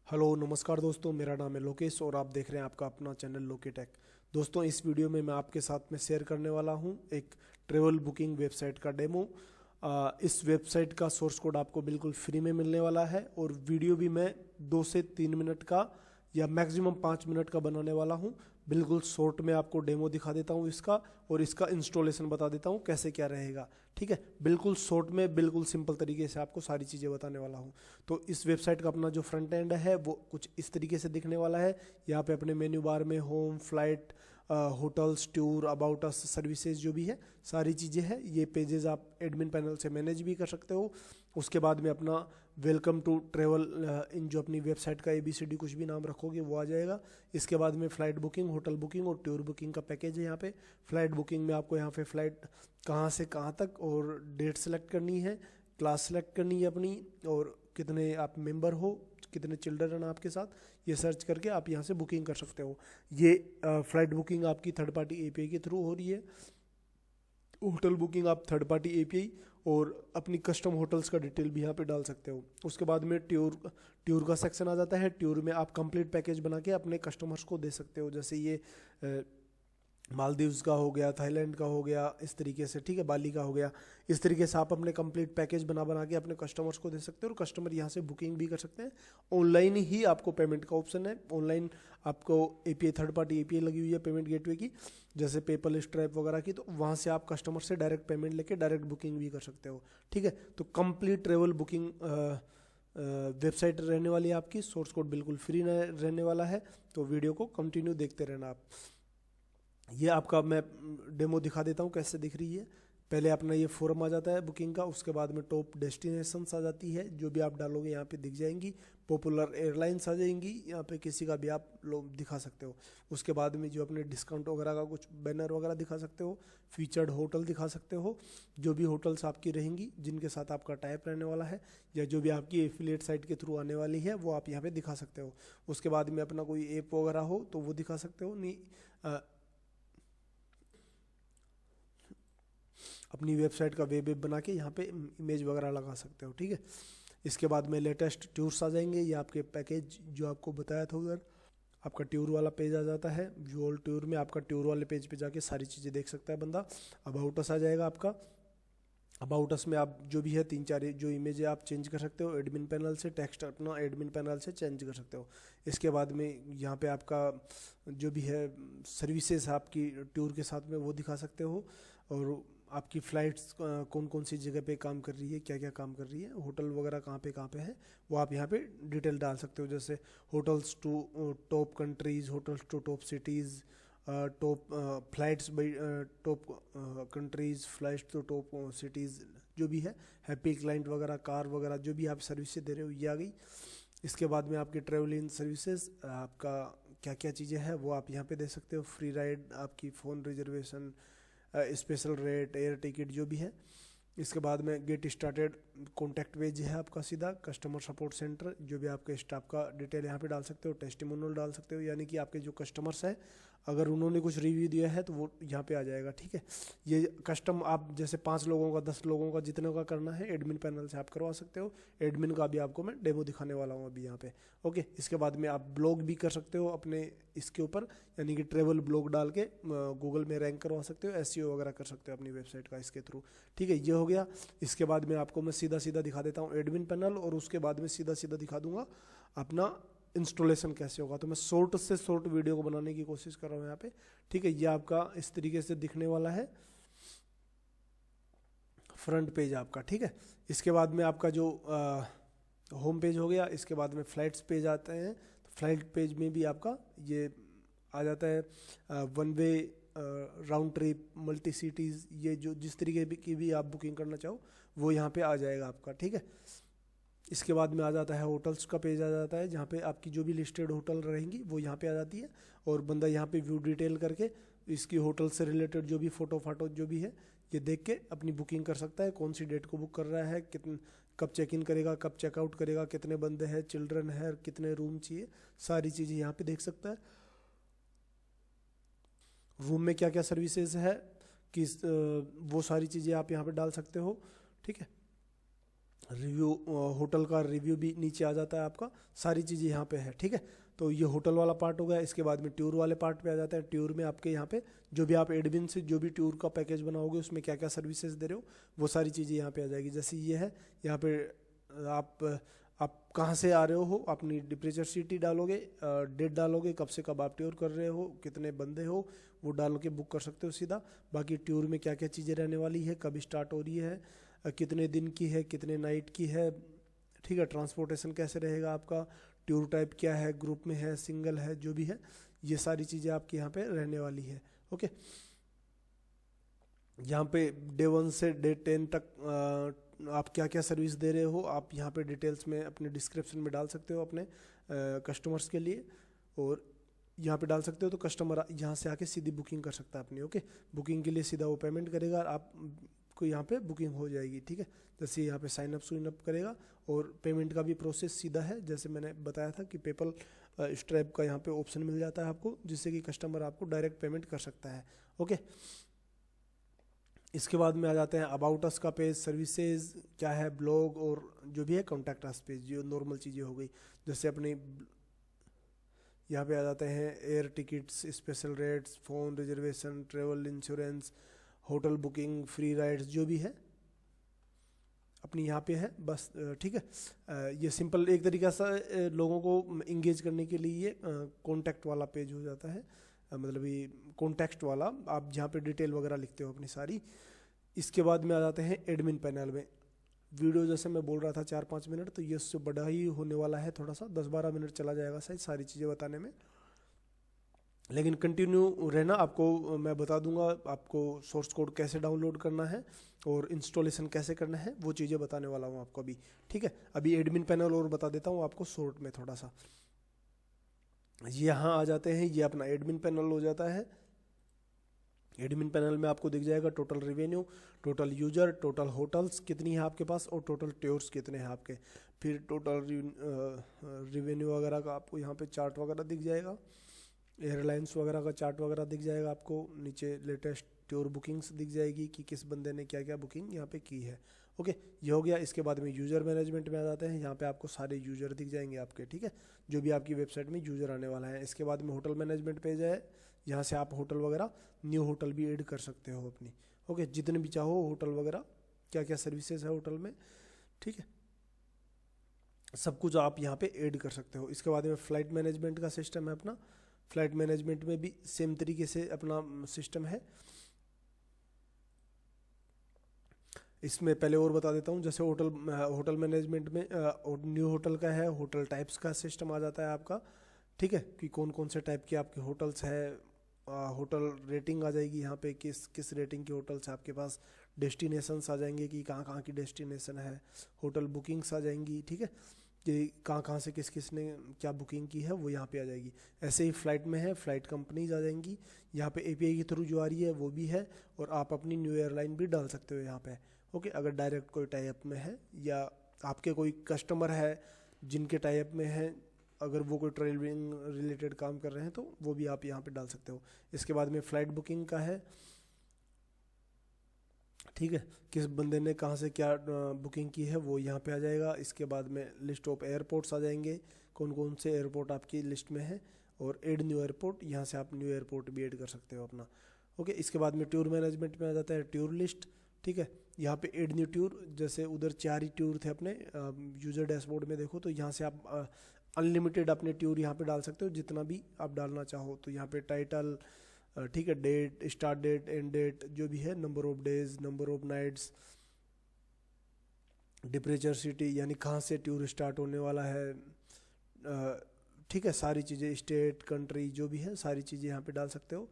Hello नमस्कार दोस्तों, मेरा नाम है लोकेश और आप देख रहे हैं आपका अपना चैनल लोके टेक। दोस्तों, इस वीडियो में मैं आपके साथ में शेयर करने वाला हूं एक ट्रेवल बुकिंग वेबसाइट का डेमो। इस वेबसाइट का सोर्स कोड आपको बिल्कुल फ्री में मिलने वाला है और वीडियो भी मैं 2 से 3 मिनट का या मैक्सिमम 5 मिनट का बनाने वाला हूं। बिल्कुल शॉर्ट में आपको डेमो दिखा देता हूं इसका, और इसका इंस्टॉलेशन बता देता हूं कैसे क्या रहेगा। ठीक है, बिल्कुल शॉर्ट में बिल्कुल सिंपल तरीके से आपको सारी चीज़ें बताने वाला हूं। तो इस वेबसाइट का अपना जो फ्रंट एंड है वो कुछ इस तरीके से दिखने वाला है। यहाँ पे अपने मेन्यू बार में home, flight, hotels, tour, about us, services जो भी है सारी चीज़ें हैं। ये पेजेस आप एडमिन पैनल से मैनेज भी कर सकते हो। उसके बाद में अपना वेलकम टू ट्रेवल इन जो अपनी वेबसाइट का ABCD कुछ भी नाम रखोगे वो आ जाएगा। इसके बाद में फ़्लाइट बुकिंग, होटल बुकिंग और टूर बुकिंग का पैकेज है। यहाँ पे फ़्लाइट बुकिंग में आपको यहाँ पे फ़्लाइट कहाँ से कहाँ तक और डेट सेलेक्ट करनी है, क्लास सेलेक्ट करनी है अपनी, और कितने आप मेंबर हो, कितने चिल्ड्रन आपके साथ, ये सर्च करके आप यहाँ से बुकिंग कर सकते हो। ये फ़्लाइट बुकिंग आपकी थर्ड पार्टी API के थ्रू हो रही है। होटल बुकिंग आप थर्ड पार्टी API और अपनी कस्टम होटल्स का डिटेल भी यहाँ पे डाल सकते हो। उसके बाद में ट्यूर का सेक्शन आ जाता है। ट्यूर में आप कंप्लीट पैकेज बना के अपने कस्टमर्स को दे सकते हो। जैसे ये मालदीव्स का हो गया, थाईलैंड का हो गया, इस तरीके से, ठीक है, बाली का हो गया। इस तरीके से आप अपने कंप्लीट पैकेज बना बना के अपने कस्टमर्स को दे सकते हो और कस्टमर यहाँ से बुकिंग भी कर सकते हैं। ऑनलाइन ही आपको पेमेंट का ऑप्शन है। ऑनलाइन आपको API थर्ड पार्टी API लगी हुई है पेमेंट गेटवे की, जैसे पेपल, स्ट्राइप वगैरह की, तो वहाँ से आप कस्टमर से डायरेक्ट पेमेंट लेके डायरेक्ट बुकिंग भी कर सकते हो। ठीक है, तो कंप्लीट ट्रेवल बुकिंग वेबसाइट रहने वाली है आपकी। सोर्स कोड बिल्कुल फ्री रहने वाला है, तो वीडियो को कंटिन्यू देखते रहना आप। ये आपका मैं डेमो दिखा देता हूँ कैसे दिख रही है। पहले अपना ये फॉर्म आ जाता है बुकिंग का, उसके बाद में टॉप डेस्टिनेशंस आ जाती है, जो भी आप डालोगे यहाँ पे दिख जाएंगी। पॉपुलर एयरलाइंस आ जाएंगी, यहाँ पे किसी का भी आप लोग दिखा सकते हो। उसके बाद में जो अपने डिस्काउंट वगैरह का कुछ बैनर वगैरह दिखा सकते हो, फीचर्ड होटल दिखा सकते हो, जो भी होटल्स आपकी रहेंगी जिनके साथ आपका टाइप रहने वाला है, या जो भी आपकी एफिलिएट साइट के थ्रू आने वाली है वो आप यहाँ पे दिखा सकते हो। उसके बाद में अपना कोई ऐप वगैरह हो तो वो दिखा सकते हो। नहीं, अपनी वेबसाइट का वेब बना के यहाँ पे इमेज वगैरह लगा सकते हो। ठीक है, इसके बाद में लेटेस्ट टूर्स आ जाएंगे। ये आपके पैकेज जो आपको बताया था उधर, आपका टूर वाला पेज आ जाता है। व्यूअल टूर में आपका टूर वाले पेज पे जाके सारी चीज़ें देख सकता है बंदा। अबाउट अस आ जाएगा आपका। अबाउट अस में आप जो भी है 3-4 जो इमेज है आप चेंज कर सकते हो। एडमिन पैनल से टेक्स्ट अपना एडमिन पैनल से चेंज कर सकते हो। इसके बाद में यहाँ पे आपका जो भी है सर्विसेज आपकी टूर के साथ में वो दिखा सकते हो, और आपकी फ़्लाइट्स कौन कौन सी जगह पे काम कर रही है, क्या क्या काम कर रही है, होटल वगैरह कहाँ पे है, वो आप यहाँ पे डिटेल डाल सकते हो। जैसे hotels to top countries, hotels to top cities, top flights by top countries, flights to top cities, जो भी है, हैप्पी क्लाइंट वगैरह, कार वगैरह, जो भी आप सर्विसेज दे रहे हो ये आ गई। इसके बाद में आपके ट्रेवल इन सर्विसेज, आपका क्या क्या चीज़ें हैं वो आप यहाँ पे दे सकते हो। फ्री राइड, आपकी phone reservation, special rate, air ticket, जो भी है। इसके बाद में गेट स्टार्टेड कॉन्टैक्ट पेज है आपका सीधा, कस्टमर सपोर्ट सेंटर, जो भी आपके स्टाफ का डिटेल यहाँ पे डाल सकते हो। टेस्टिमोनियल डाल सकते हो, यानी कि आपके जो कस्टमर्स हैं अगर उन्होंने कुछ रिव्यू दिया है तो वो यहाँ पे आ जाएगा। ठीक है, ये कस्टम आप जैसे 5 लोगों का, 10 लोगों का, जितने का करना है एडमिन पैनल से आप करवा सकते हो। एडमिन का भी आपको मैं डेमो दिखाने वाला हूँ अभी यहाँ पे। ओके, इसके बाद में आप ब्लॉग भी कर सकते हो अपने इसके ऊपर, यानी कि ट्रेवल ब्लॉग डाल के गूगल में रैंक करवा सकते हो, SEO वगैरह कर सकते हो अपनी वेबसाइट का इसके थ्रू। ठीक है, ये हो गया। इसके बाद में आपको मैं सीधा सीधा दिखा देता हूँ एडमिन पैनल, और उसके बाद में सीधा सीधा दिखा दूंगा अपना इंस्टॉलेशन कैसे होगा। तो मैं शॉर्ट से शॉर्ट वीडियो को बनाने की कोशिश कर रहा हूँ यहाँ पे। ठीक है, ये आपका इस तरीके से दिखने वाला है फ्रंट पेज आपका। ठीक है, इसके बाद में आपका जो होम पेज हो गया। इसके बाद में फ्लाइट्स पेज आते हैं, तो फ्लाइट पेज में भी आपका ये आ जाता है one way, round trip, multi cities, ये जो जिस तरीके की भी आप बुकिंग करना चाहो वो यहाँ पे आ जाएगा आपका। ठीक है, इसके बाद में आ जाता है होटल्स का पेज आ जाता है, जहाँ पे आपकी जो भी लिस्टेड होटल रहेंगी वो यहाँ पे आ जाती है, और बंदा यहाँ पे व्यू डिटेल करके इसकी होटल से रिलेटेड जो भी फ़ोटो फाटो जो भी है ये देख के अपनी बुकिंग कर सकता है। कौन सी डेट को बुक कर रहा है, कब चेक इन करेगा, कब चेकआउट करेगा, कितने बंदे हैं, चिल्ड्रन है, कितने रूम चाहिए, सारी चीज़ें यहाँ पे देख सकता है। रूम में क्या क्या सर्विसेज है, किस वो सारी चीज़ें आप यहाँ पे डाल सकते हो। ठीक है, रिव्यू, होटल का रिव्यू भी नीचे आ जाता है आपका, सारी चीज़ें यहाँ पे है, ठीक है। तो ये होटल वाला पार्ट हो गया। इसके बाद में टूर वाले पार्ट पे आ जाता है। टूर में आपके यहाँ पे जो भी आप एडमिन से जो भी टूर का पैकेज बनाओगे उसमें क्या क्या सर्विसेज दे रहे हो वो सारी चीज़ें यहाँ पे आ जाएगी। जैसे ये है, यहाँ पे आप कहाँ से आ रहे हो, अपनी डिपरेचर सिटी डालोगे, डेट डालोगे, कब से कब आप टूर कर रहे हो, कितने बंदे हो, वो डाल के बुक कर सकते हो सीधा। बाकी टूर में क्या क्या चीज़ें रहने वाली है, कब स्टार्ट हो रही है, कितने दिन की है, कितने नाइट की है, ठीक है। ट्रांसपोर्टेशन कैसे रहेगा आपका, टूर टाइप क्या है, ग्रुप में है, सिंगल है, जो भी है, ये सारी चीज़ें आपकी यहाँ पे रहने वाली है। ओके, यहाँ पे डे 1 से डे 10 तक आप क्या क्या सर्विस दे रहे हो आप यहाँ पे डिटेल्स में अपने डिस्क्रिप्शन में डाल सकते हो अपने कस्टमर्स के लिए, और यहाँ पे डाल सकते हो तो कस्टमर यहाँ से आके सीधी बुकिंग कर सकता है अपनी। ओके, बुकिंग के लिए सीधा वो पेमेंट करेगा और आप को यहाँ पे बुकिंग हो जाएगी, ठीक है। जैसे यहाँ पे साइन अप करेगा, और पेमेंट का भी प्रोसेस सीधा है, जैसे मैंने बताया था कि पेपल स्ट्रैप का यहाँ पे ऑप्शन मिल जाता है आपको, जिससे कि कस्टमर आपको डायरेक्ट पेमेंट कर सकता है। ओके, इसके बाद में आ जाते हैं अबाउट अस का पेज, सर्विसेज क्या है, ब्लॉग, और जो भी है कॉन्टैक्ट अस पेज, जो नॉर्मल चीज़ें हो गई। जैसे अपनी यहाँ पे आ जाते हैं air tickets, special rates, phone reservation, travel insurance, hotel booking, free rides, जो भी है अपनी यहाँ पे है बस, ठीक है। ये सिंपल एक तरीका सा लोगों को इंगेज करने के लिए ये कॉन्टैक्ट वाला पेज हो जाता है, मतलब ये कॉन्टेक्स्ट वाला, आप जहाँ पे डिटेल वगैरह लिखते हो अपनी सारी। इसके बाद में आ जाते हैं एडमिन पैनल में। वीडियो जैसे मैं बोल रहा था 4-5 मिनट, तो ये उससे बड़ा ही होने वाला है, थोड़ा सा 10-12 मिनट चला जाएगा शायद सारी चीज़ें बताने में, लेकिन कंटिन्यू रहना। आपको मैं बता दूंगा आपको सोर्स कोड कैसे डाउनलोड करना है और इंस्टॉलेशन कैसे करना है, वो चीज़ें बताने वाला हूँ आपको अभी, ठीक है। अभी एडमिन पैनल और बता देता हूँ आपको शॉर्ट में थोड़ा सा। यहाँ आ जाते हैं, ये अपना एडमिन पैनल हो जाता है। एडमिन पैनल में आपको दिख जाएगा total revenue, total user, total hotels कितनी है आपके पास, और टोटल टूर्स कितने हैं आपके। फिर टोटल रेवेन्यू वगैरह का आपको यहाँ पे चार्ट वगैरह दिख जाएगा, एयरलाइंस वगैरह का चार्ट वगैरह दिख जाएगा आपको। नीचे लेटेस्ट टूर बुकिंग्स दिख जाएगी कि किस बंदे ने क्या क्या बुकिंग यहाँ पे की है। ओके, ये हो गया। इसके बाद में यूज़र मैनेजमेंट में आ जाते हैं। यहाँ पे आपको सारे यूज़र दिख जाएंगे आपके, ठीक है, जो भी आपकी वेबसाइट में यूज़र आने वाला है। इसके बाद में होटल मैनेजमेंट पेज है, यहाँ से आप होटल वगैरह न्यू होटल भी ऐड कर सकते हो अपनी। ओके, जितने भी चाहो होटल वगैरह, क्या क्या सर्विसेज है होटल में, ठीक है, सब कुछ आप यहाँ पे ऐड कर सकते हो। इसके बाद में फ़्लाइट मैनेजमेंट का सिस्टम है अपना। फ़्लाइट मैनेजमेंट में भी सेम तरीके से अपना सिस्टम है। इसमें पहले और बता देता हूँ, जैसे होटल मैनेजमेंट में न्यू होटल का है, होटल टाइप्स का सिस्टम आ जाता है आपका, ठीक है, कि कौन कौन से टाइप के आपके होटल्स है। होटल रेटिंग आ जाएगी यहाँ पे, किस किस रेटिंग के होटल्स आपके पास। डेस्टिनेशंस आ जाएंगे कि कहाँ कहाँ की डेस्टिनेशन है। होटल बुकिंग्स आ जाएंगी, ठीक है, कि कहाँ कहाँ से किस किस ने क्या बुकिंग की है, वो यहाँ पे आ जाएगी। ऐसे ही फ़्लाइट में है, फ़्लाइट कंपनीज आ जाएंगी यहाँ पे, एपीआई के थ्रू जो आ रही है वो भी है, और आप अपनी न्यू एयरलाइन भी डाल सकते हो यहाँ पे। ओके, अगर डायरेक्ट कोई टाई अप में है, या आपके कोई कस्टमर है जिनके टाई अप में है, अगर वो कोई ट्रेवलिंग रिलेटेड काम कर रहे हैं, तो वो भी आप यहाँ पे डाल सकते हो। इसके बाद में फ़्लाइट बुकिंग का है, ठीक है, किस बंदे ने कहाँ से क्या बुकिंग की है वो यहाँ पे आ जाएगा। इसके बाद में लिस्ट ऑफ एयरपोर्ट्स आ जाएंगे, कौन कौन से एयरपोर्ट आपकी लिस्ट में है, और ऐड न्यू एयरपोर्ट, यहाँ से आप न्यू एयरपोर्ट भी ऐड कर सकते हो अपना। ओके, इसके बाद में टूर मैनेजमेंट में आ जाता है टूर लिस्ट, ठीक है, यहाँ पे ऐड न्यू टूर, जैसे उधर 4 ही टूर थे अपने, यूज़र डैशबोर्ड में देखो तो यहाँ से आप अनलिमिटेड अपने टूर यहाँ पे डाल सकते हो, जितना भी आप डालना चाहो। तो यहाँ पे टाइटल, ठीक है, date, start date, end date, जो भी है, number of days, number of nights, departure city यानी कहाँ से टूर स्टार्ट होने वाला है, ठीक है, सारी चीज़ें, स्टेट, कंट्री, जो भी है सारी चीज़ें यहाँ पे डाल सकते हो।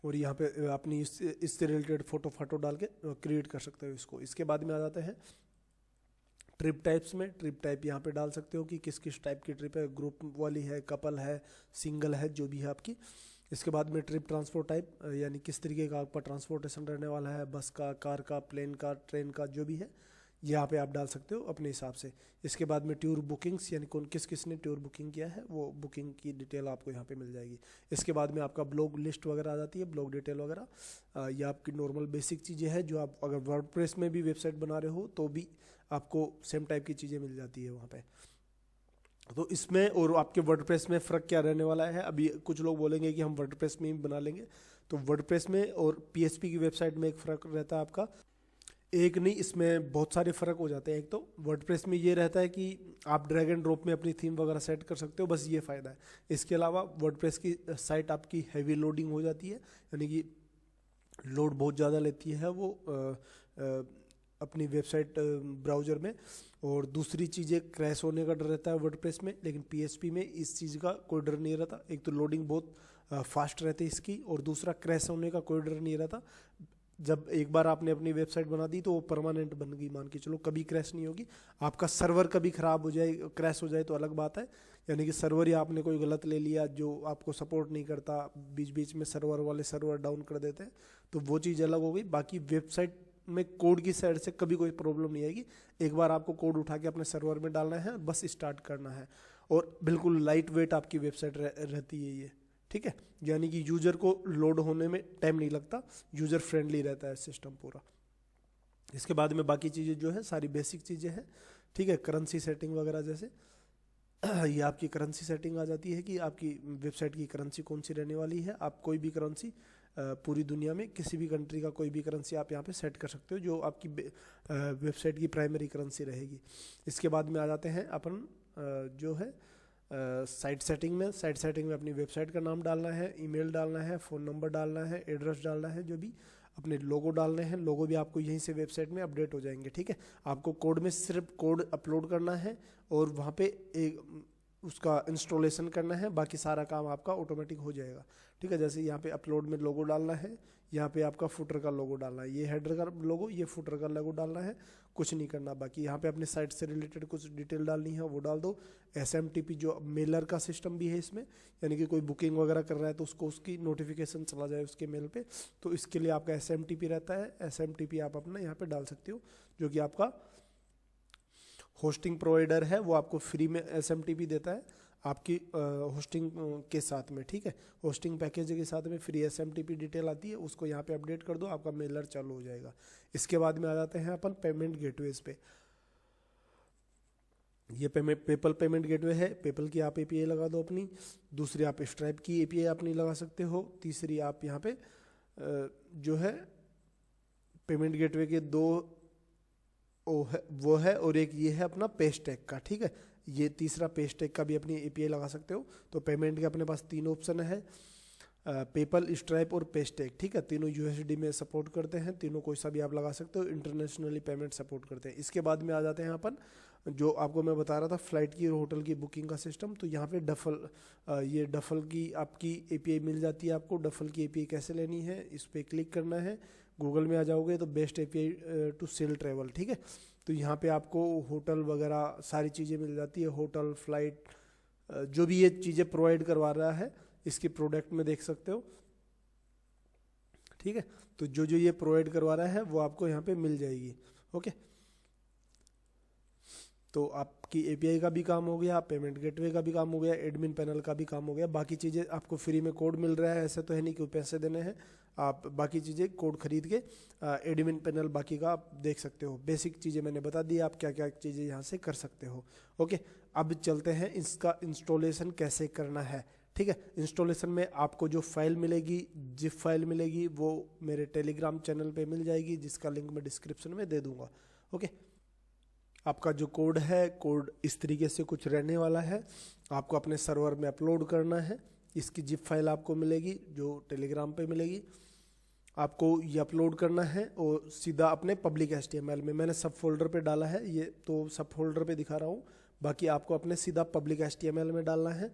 और यहाँ पे अपनी इससे रिलेटेड फ़ोटो डाल के क्रिएट कर सकते हो इसको। इसके बाद में आ जाते हैं ट्रिप टाइप्स में। ट्रिप टाइप यहाँ पे डाल सकते हो कि किस किस टाइप की ट्रिप है, ग्रुप वाली है, कपल है, सिंगल है, जो भी है आपकी। इसके बाद में ट्रिप ट्रांसपोर्ट टाइप, यानी किस तरीके का आपका ट्रांसपोर्टेशन रहने वाला है, बस का, कार का, प्लेन का, ट्रेन का, जो भी है, यहाँ पे आप डाल सकते हो अपने हिसाब से। इसके बाद में टूर बुकिंग्स, यानी कौन किसने टूर बुकिंग किया है वो बुकिंग की डिटेल आपको यहाँ पे मिल जाएगी। इसके बाद में आपका ब्लॉग लिस्ट वगैरह आ जाती है, ब्लॉग डिटेल वगैरह। ये आपकी नॉर्मल बेसिक चीज़ें हैं जो आप अगर वर्डप्रेस में भी वेबसाइट बना रहे हो तो भी आपको सेम टाइप की चीज़ें मिल जाती है वहाँ पे। तो इसमें और आपके वर्डप्रेस में फ़र्क क्या रहने वाला है, अभी कुछ लोग बोलेंगे कि हम वर्डप्रेस में ही बना लेंगे, तो वर्डप्रेस में और पीएचपी की वेबसाइट में एक फ़र्क रहता है आपका, एक नहीं इसमें बहुत सारे फ़र्क हो जाते हैं। एक तो वर्डप्रेस में ये रहता है कि आप ड्रैग एंड ड्रॉप में अपनी थीम वगैरह सेट कर सकते हो, बस ये फ़ायदा है। इसके अलावा वर्डप्रेस की साइट आपकी हैवी लोडिंग हो जाती है, यानी कि लोड बहुत ज़्यादा लेती है वो अपनी वेबसाइट ब्राउज़र में, और दूसरी चीज़ें क्रैश होने का डर रहता है वर्डप्रेस में। लेकिन पीएचपी में इस चीज़ का कोई डर नहीं रहता, एक तो लोडिंग बहुत फास्ट रहती है इसकी, और दूसरा क्रैश होने का कोई डर नहीं रहता। जब एक बार आपने अपनी वेबसाइट बना दी तो वो परमानेंट बन गई, मान के चलो कभी क्रैश नहीं होगी। आपका सर्वर कभी ख़राब हो जाए, क्रैश हो जाए तो अलग बात है, यानी कि सर्वर ही आपने कोई गलत ले लिया जो आपको सपोर्ट नहीं करता, बीच बीच में सर्वर वाले सर्वर डाउन कर देते हैं, तो वो चीज़ अलग हो गई। बाकी वेबसाइट में कोड की साइड से कभी कोई प्रॉब्लम नहीं आएगी। एक बार आपको कोड उठा के अपने सर्वर में डालना है, बस स्टार्ट करना है, और बिल्कुल लाइट वेट आपकी वेबसाइट रहती है ये, ठीक है। यानी कि यूज़र को लोड होने में टाइम नहीं लगता, यूज़र फ्रेंडली रहता है सिस्टम पूरा। इसके बाद में बाकी चीज़ें जो है सारी बेसिक चीज़ें हैं, ठीक है। करेंसी सेटिंग वगैरह जैसे ये आपकी करेंसी सेटिंग आ जाती है कि आपकी वेबसाइट की करेंसी कौन सी रहने वाली है। आप कोई भी करेंसी पूरी दुनिया में किसी भी कंट्री का कोई भी करेंसी आप यहाँ पे सेट कर सकते हो जो आपकी वेबसाइट की प्राइमरी करेंसी रहेगी। इसके बाद में आ जाते हैं अपन जो है साइट सेटिंग में। साइट सेटिंग में अपनी वेबसाइट का नाम डालना है, ईमेल डालना है, फ़ोन नंबर डालना है, एड्रेस डालना है, जो भी अपने लोगो डालने हैं। लोगो भी आपको यहीं से वेबसाइट में अपडेट हो जाएंगे, ठीक है। आपको कोड में सिर्फ कोड अपलोड करना है और वहाँ पे एक उसका इंस्टॉलेशन करना है, बाकी सारा काम आपका ऑटोमेटिक हो जाएगा, ठीक है। जैसे यहाँ पे अपलोड में लोगो डालना है, यहाँ पे आपका फुटर का लोगो डालना है, ये हेडर का लोगो, ये फुटर का लोगो डालना है, कुछ नहीं करना। बाकी यहाँ पे अपने साइट से रिलेटेड कुछ डिटेल डालनी है, वो डाल दो। SMTP जो मेलर का सिस्टम भी है इसमें, यानी कि कोई बुकिंग वगैरह कर रहा है तो उसको उसकी नोटिफिकेशन चला जाए उसके मेल पे, तो इसके लिए आपका SMTP रहता है। SMTP आप अपना यहाँ पे डाल सकते हो, जो कि आपका होस्टिंग प्रोवाइडर है, वो आपको फ्री में SMTP देता है आपकी होस्टिंग के साथ में, ठीक है। होस्टिंग पैकेज के साथ में फ्री SMTP डिटेल आती है, उसको यहाँ पे अपडेट कर दो, आपका मेलर चालू हो जाएगा। इसके बाद में आ जाते हैं अपन पेमेंट गेटवेज पे। ये पेपल पेमेंट गेटवे है, पेपल की आप API लगा दो अपनी। दूसरी आप स्ट्राइप की API अपनी लगा सकते हो। तीसरी आप यहाँ पे जो है पेमेंट गेटवे के दो वो है, और एक ये है अपना पेस्टेक का, ठीक है। ये तीसरा पेस्टेक का भी अपनी API लगा सकते हो। तो पेमेंट के अपने पास 3 ऑप्शन है, पेपल, स्ट्राइप और पेस्टेक, ठीक है। तीनों USD में सपोर्ट करते हैं, तीनों कोई सा भी आप लगा सकते हो, इंटरनेशनली पेमेंट सपोर्ट करते हैं। इसके बाद में आ जाते हैं अपन जो आपको मैं बता रहा था फ्लाइट की और होटल की बुकिंग का सिस्टम। तो यहाँ पे ये डफल की आपकी API मिल जाती है आपको। डफल की API कैसे लेनी है, इस पर क्लिक करना है, गूगल में आ जाओगे तो best API to sell travel, ठीक है। तो यहाँ पे आपको होटल वगैरह सारी चीज़ें मिल जाती है, होटल, फ्लाइट, जो भी ये चीज़ें प्रोवाइड करवा रहा है इसके प्रोडक्ट में देख सकते हो, ठीक है। तो जो जो ये प्रोवाइड करवा रहा है वो आपको यहाँ पे मिल जाएगी, ओके। तो आपकी API का भी काम हो गया, पेमेंट गेटवे का भी काम हो गया, एडमिन पैनल का भी काम हो गया। बाकी चीज़ें आपको फ्री में कोड मिल रहा है, ऐसा तो है नहीं कि पैसे देने हैं। आप बाकी चीज़ें कोड खरीद के एडमिन पैनल बाकी का आप देख सकते हो। बेसिक चीज़ें मैंने बता दी, आप क्या क्या चीज़ें यहाँ से कर सकते हो, ओके। अब चलते हैं इसका इंस्टॉलेशन कैसे करना है, ठीक है। इंस्टॉलेशन में आपको जो फाइल मिलेगी, जिप फाइल मिलेगी, वो मेरे टेलीग्राम चैनल पे मिल जाएगी, जिसका लिंक मैं डिस्क्रिप्शन में दे दूँगा, ओके। आपका जो कोड है, कोड इस तरीके से कुछ रहने वाला है, आपको अपने सर्वर में अपलोड करना है। इसकी जिप फाइल आपको मिलेगी जो टेलीग्राम पे मिलेगी, आपको ये अपलोड करना है और सीधा अपने पब्लिक HTML में, मैंने सब फोल्डर पे डाला है, ये तो सब फोल्डर पे दिखा रहा हूँ, बाकी आपको अपने सीधा पब्लिक HTML में डालना है।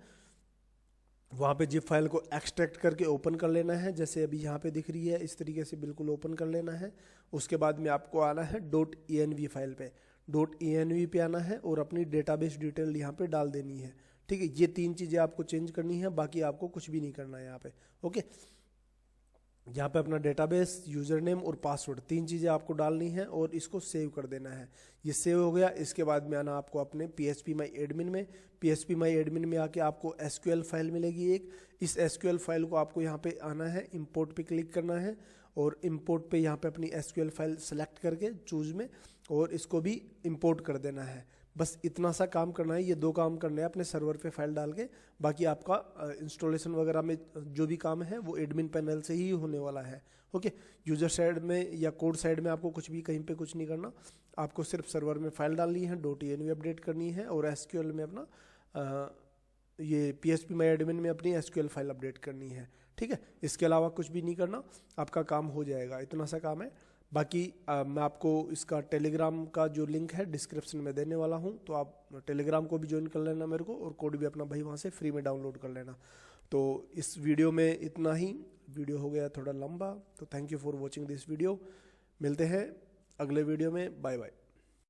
वहाँ पे जिप फाइल को एक्सट्रैक्ट करके ओपन कर लेना है, जैसे अभी यहाँ पे दिख रही है, इस तरीके से बिल्कुल ओपन कर लेना है। उसके बाद में आपको आना है .env फाइल पे, .env पे आना है और अपनी डेटाबेस डिटेल यहाँ पे डाल देनी है, ठीक है। ये 3 चीज़ें आपको चेंज करनी है, बाकी आपको कुछ भी नहीं करना है यहाँ पे, ओके। यहाँ पे अपना डेटाबेस, यूज़र नेम और पासवर्ड, 3 चीज़ें आपको डालनी है और इसको सेव कर देना है। ये सेव हो गया। इसके बाद में आना आपको अपने PHP माई एडमिन में। PHP माई एडमिन में आके आपको SQL फाइल मिलेगी एक। इस SQL फाइल को आपको यहाँ पे आना है, इंपोर्ट पे क्लिक करना है और इंपोर्ट पे यहाँ पे अपनी SQL फाइल सेलेक्ट करके चूज में और इसको भी इंपोर्ट कर देना है। बस इतना सा काम करना है, ये 2 काम करने हैं अपने सर्वर पे फाइल डाल के। बाकी आपका इंस्टॉलेशन वगैरह में जो भी काम है वो एडमिन पैनल से ही होने वाला है। ओके, यूजर साइड में या कोड साइड में आपको कुछ भी कहीं पे कुछ नहीं करना, आपको सिर्फ सर्वर में फाइल डालनी है, .env अपडेट करनी है और SQL में अपना ये PHP माई एडमिन में अपनी SQL फाइल अपडेट करनी है। ठीक है, इसके अलावा कुछ भी नहीं करना, आपका काम हो जाएगा। इतना सा काम है। बाकी मैं आपको इसका टेलीग्राम का जो लिंक है डिस्क्रिप्शन में देने वाला हूँ, तो आप टेलीग्राम को भी ज्वाइन कर लेना मेरे को, और कोड भी अपना भाई वहाँ से फ्री में डाउनलोड कर लेना। तो इस वीडियो में इतना ही। वीडियो हो गया थोड़ा लंबा, तो thank you for watching this video. मिलते हैं अगले वीडियो में। Bye bye.